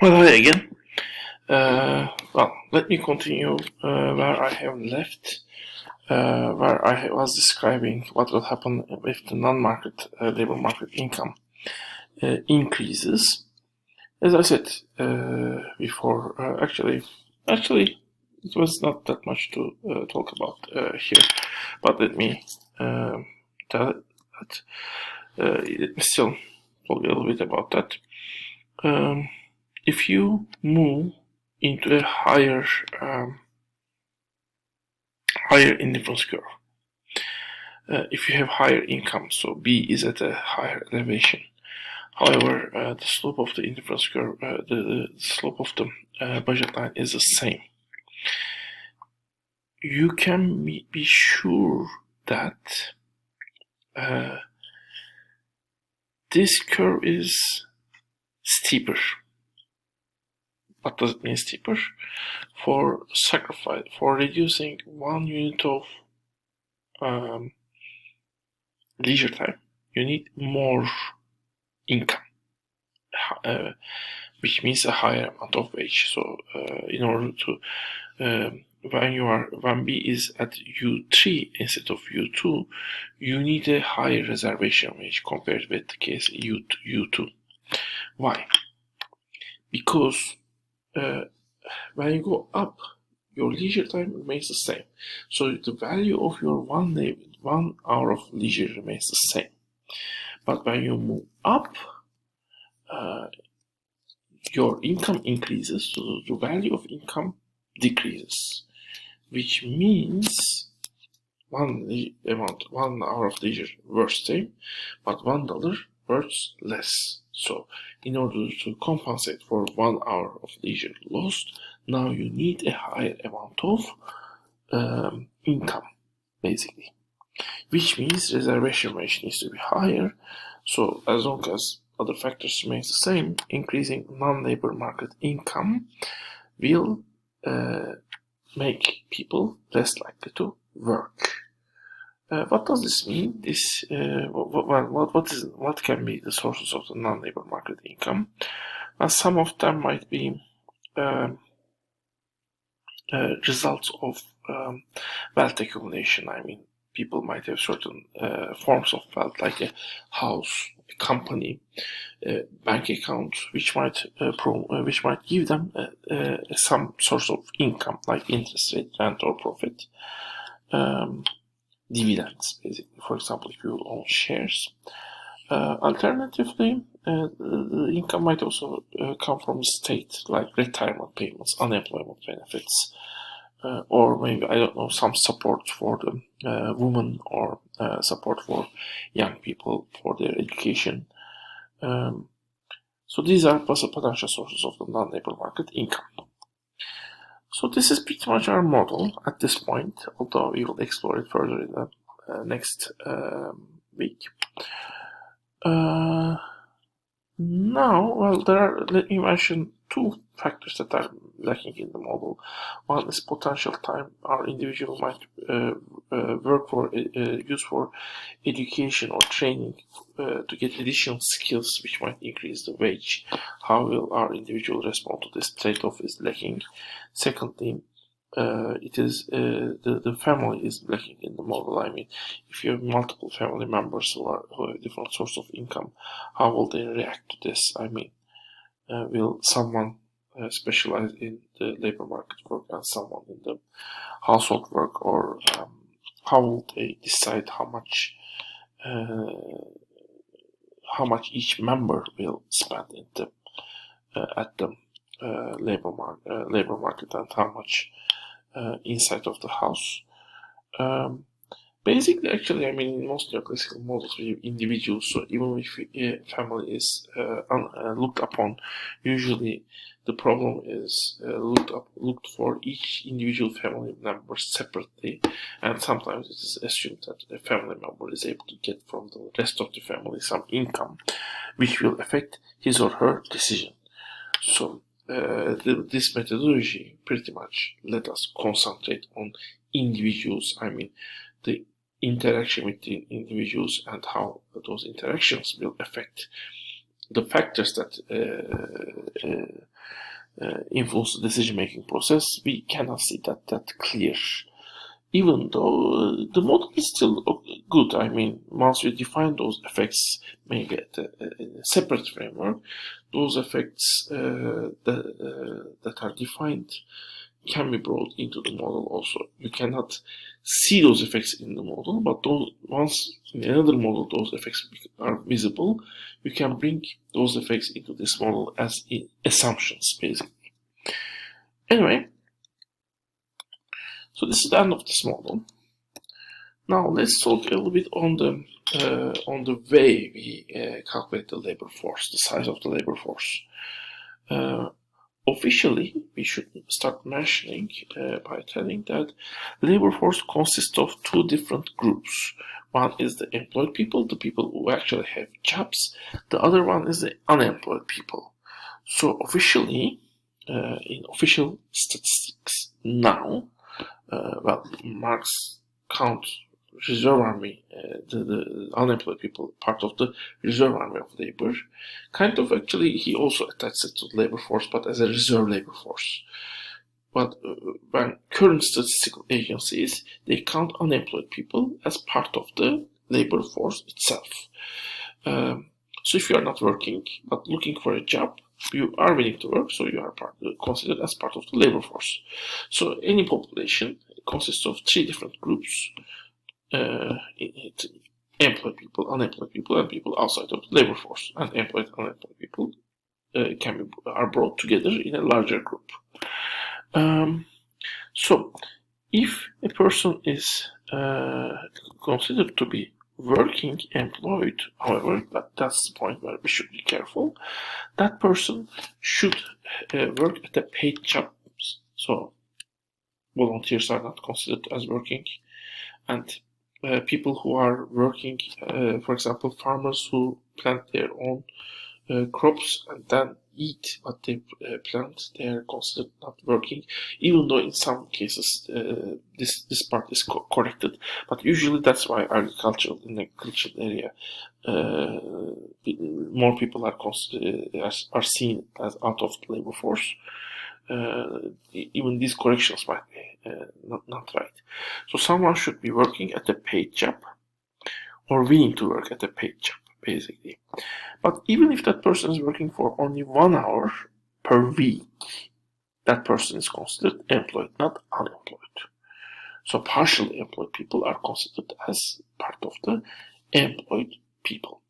Well, hi again. Let me continue where I have left, where I was describing what will happen if the non-market labor market income increases. As I said before, actually, it was not that much to talk about here, but let me tell it that. Let me still talk a little bit about that. If you move into a higher indifference curve, if you have higher income, so B is at a higher elevation. However, the slope of the indifference curve, the slope of the budget line is the same. You can be sure that this curve is steeper. What does it mean steeper? For sacrifice, for reducing 1 unit of leisure time, you need more income, which means a higher amount of wage. So in order to when B is at U3 instead of U2, you need a higher reservation wage compared with the case U2. Why? Because when you go up, your leisure time remains the same. So the value of your 1 hour of leisure remains the same. But when you move up, your income increases, so the value of income decreases, which means 1 hour of leisure worth same, but $1 worth less. So in order to compensate for 1 hour of leisure lost, now you need a higher amount of income, basically, which means reservation wage needs to be higher. So as long as other factors remain the same, increasing non-labor market income will make people less likely to work. What does this mean? What can be the sources of the non-labor market income? Some of them might be results of wealth accumulation. I mean, people might have certain forms of wealth, like a house, a company, bank account, which might give them some source of income, like interest rate, rent, or profit. Dividends, basically. For example, if you own shares. Alternatively, the income might also come from the state, like retirement payments, unemployment benefits, or maybe, I don't know, some support for the women, or support for young people for their education. So these are potential sources of the non-labor market income. So this is pretty much our model at this point, although we will explore it further in the next week. Now, let me mention two factors that are lacking in the model. One is potential time our individual might use for education or training to get additional skills which might increase the wage. How will our individual respond to this trade-off is lacking. Secondly, the family is lacking in the model. I mean, if you have multiple family members who have different source of income, how will they react to this? I mean, will someone specialize in the labor market work and someone in the household work, or how will they decide how much each member will spend in at the labor market, and how much inside of the house? Basically, actually, I mean, in most neoclassical models, we have individuals, so even if a family is looked upon, usually the problem is looked for each individual family member separately, and sometimes it is assumed that a family member is able to get from the rest of the family some income, which will affect his or her decision. So this methodology pretty much let us concentrate on individuals. I mean, the interaction with the individuals and how those interactions will affect the factors that influence the decision-making process, we cannot see that clear. Even though the model is still good. I mean, once we define those effects, maybe at a separate framework, those effects that are defined can be brought into the model also. You cannot see those effects in the model, but once in another model those effects are visible, you can bring those effects into this model as assumptions, basically. Anyway, so this is the end of this model. Now let's talk a little bit on the way we calculate the labor force, the size of the labor force. Officially, we should start mentioning by telling that labor force consists of two different groups. One is the employed people, the people who actually have jobs. The other one is the unemployed people. So officially, in official statistics now, Marx counts reserve army, the unemployed people, part of the reserve army of labor. Kind of actually, he also attaches it to the labor force, but as a reserve labor force. But when current statistical agencies, they count unemployed people as part of the labor force itself. So if you are not working, but looking for a job, you are willing to work, so you are considered as part of the labor force. So any population consists of three different groups. Employed people, unemployed people, and people outside of the labor force. And employed, unemployed people are brought together in a larger group. So, if a person is considered to be working, employed, however, that's the point where we should be careful, that person should work at a paid job. So, volunteers are not considered as working, and people who are working, for example, farmers who plant their own crops and then eat what they plant, they are considered not working, even though in some cases this part is corrected. But usually that's why in the agricultural area, more people are seen as out of the labor force. Even these corrections might be not right. So someone should be working at a paid job or willing to work at a paid job, basically. But even if that person is working for only 1 hour per week, that person is considered employed, not unemployed. So partially employed people are considered as part of the employed people.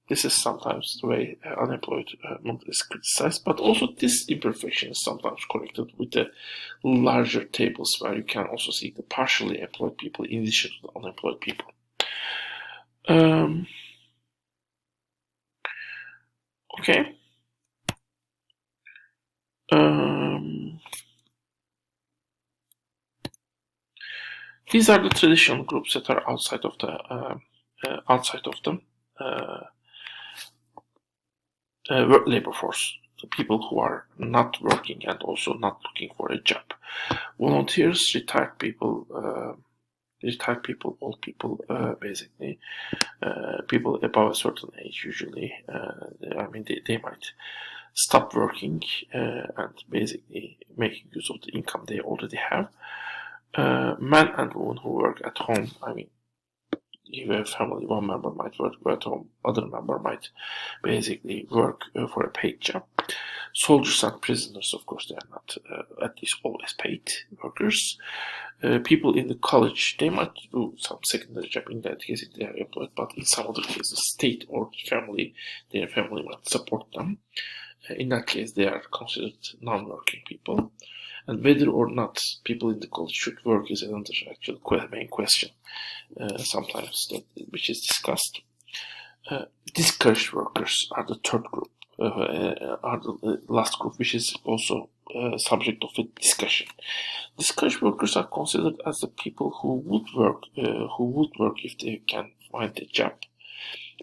This is sometimes the way unemployed model is criticized, but also this imperfection is sometimes corrected with the larger tables where you can also see the partially employed people in addition to the unemployed people. Okay. These are the traditional groups that are outside of the labor force, the people who are not working and also not looking for a job. Volunteers, retired people, old people, basically, people above a certain age usually. They might stop working and basically making use of the income they already have. Men and women who work at home, you have a family, one member might work at home, other member might basically work for a paid job. Soldiers and prisoners, of course, they are not at least always paid workers. People in the college, they might do some secondary job in that case if they are employed, but in some other cases, state or family, their family might support them. In that case, they are considered non-working people. And whether or not people in the college should work is another actual main question, sometimes which is discussed. Discouraged workers are the third group, are the last group, which is also subject of a discussion. Discouraged workers are considered as the people who would work if they can find a job,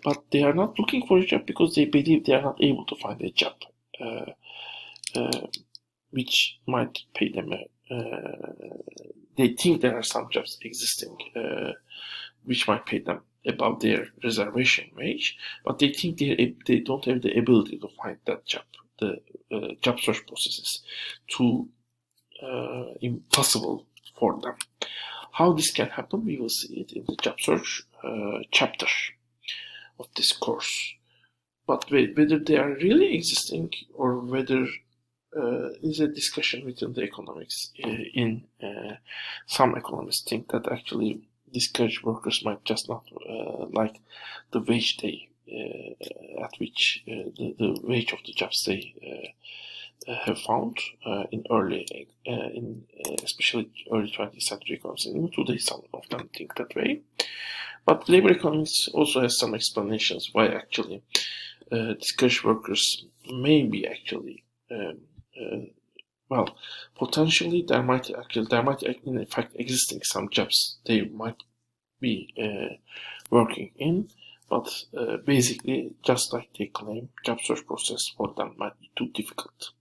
but they are not looking for a job because they believe they are not able to find a job. Which might pay them, they think there are some jobs existing, which might pay them above their reservation wage, but they think they don't have the ability to find that job. The job search process is too impossible for them. How this can happen, we will see it in the job search chapter of this course. But whether they are really existing or whether is a discussion within the economics. Some economists think that actually discouraged workers might just not like the wage they at which the wage of the jobs they have found in early, especially early 20th century economics. Even today, some of them think that way. But labor economics also has some explanations why actually discouraged workers may be actually potentially there might in fact existing some jobs they might be working in, but basically, just like they claim, job search process for them might be too difficult.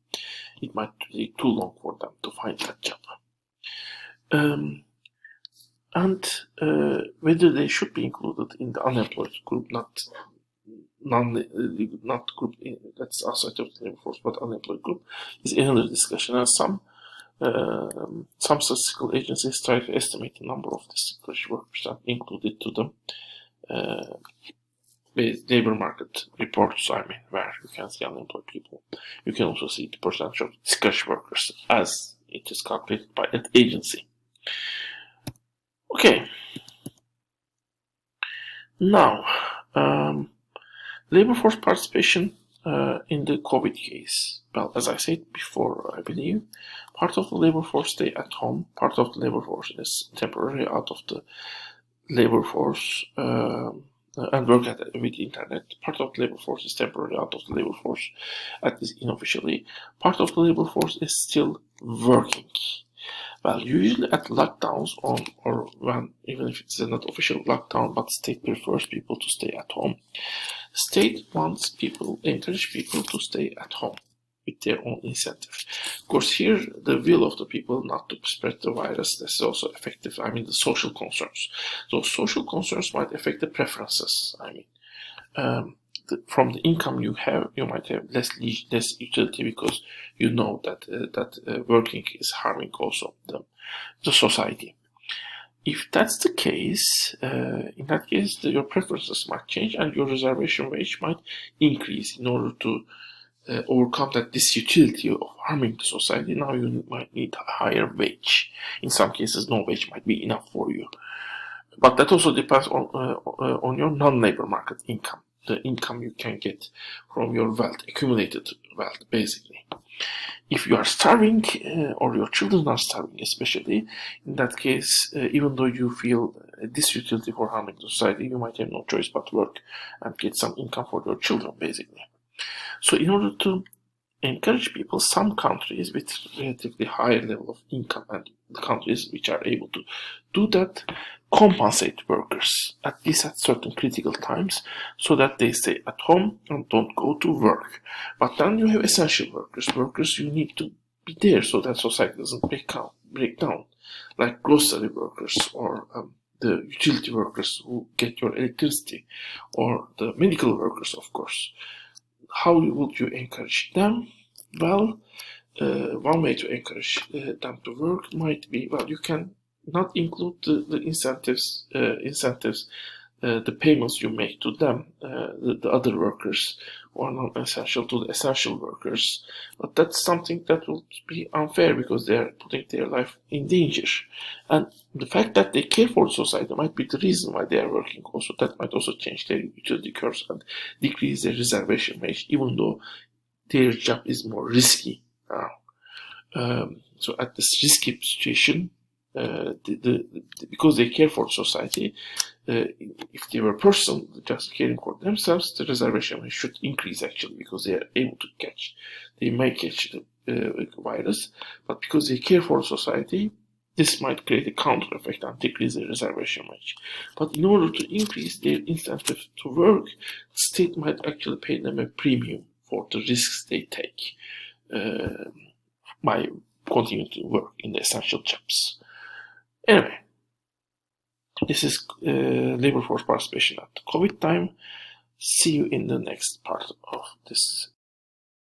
It might take too long for them to find that job. And whether they should be included in the unemployed group, not group that's outside of the labor force, but unemployed group, is another discussion. And some statistical agencies try to estimate the number of discouraged workers that included to them labor market reports. Where you can see unemployed people. You can also see the percentage of discouraged workers as it is calculated by that agency. Okay. Now, labor force participation in the COVID case. Well, as I said before, I believe part of the labor force stay at home, part of the labor force is temporarily out of the labor force and work with the internet. Part of the labor force is temporarily out of the labor force, at least unofficially. Part of the labor force is still working. Well, usually at lockdowns or when, even if it's not official lockdown, but state prefers people to stay at home. State encourage people to stay at home with their own incentive. Of course, here the will of the people not to spread the virus, this is also effective. The social concerns. So social concerns might affect the preferences. From the income you have, you might have less utility because you know that working is harming also the society. If that's the case, in that case, your preferences might change and your reservation wage might increase in order to overcome that disutility of harming the society. Now you might need a higher wage. In some cases, no wage might be enough for you. But that also depends on your non-labor market income, the income you can get from your wealth, accumulated wealth, basically. If you are starving, or your children are starving especially, in that case, even though you feel this utility for harming society, you might have no choice but to work and get some income for your children, basically. So in order to encourage people, some countries with relatively higher level of income and the countries which are able to do that compensate workers, at least at certain critical times, so that they stay at home and don't go to work. But then you have essential workers you need to be there so that society doesn't break down, like grocery workers or the utility workers who get your electricity, or the medical workers, of course. How would you encourage them? Well, one way to encourage them to work might be, you can not include the incentives, the payments you make to them, the other workers, or non-essential to the essential workers. But that's something that will be unfair because they are putting their life in danger. And the fact that they care for society might be the reason why they are working also. That might also change their utility curves and decrease their reservation wage, even though their job is more risky now. So at this risky situation, because they care for society, if they were a person just caring for themselves, the reservation rate should increase actually, because they are able to they may catch the virus, but because they care for society, this might create a counter effect and decrease the reservation wage. But in order to increase their incentive to work, the state might actually pay them a premium for the risks they take by continuing to work in the essential jobs. Anyway, This is labor force participation at COVID time. See you in the next part of this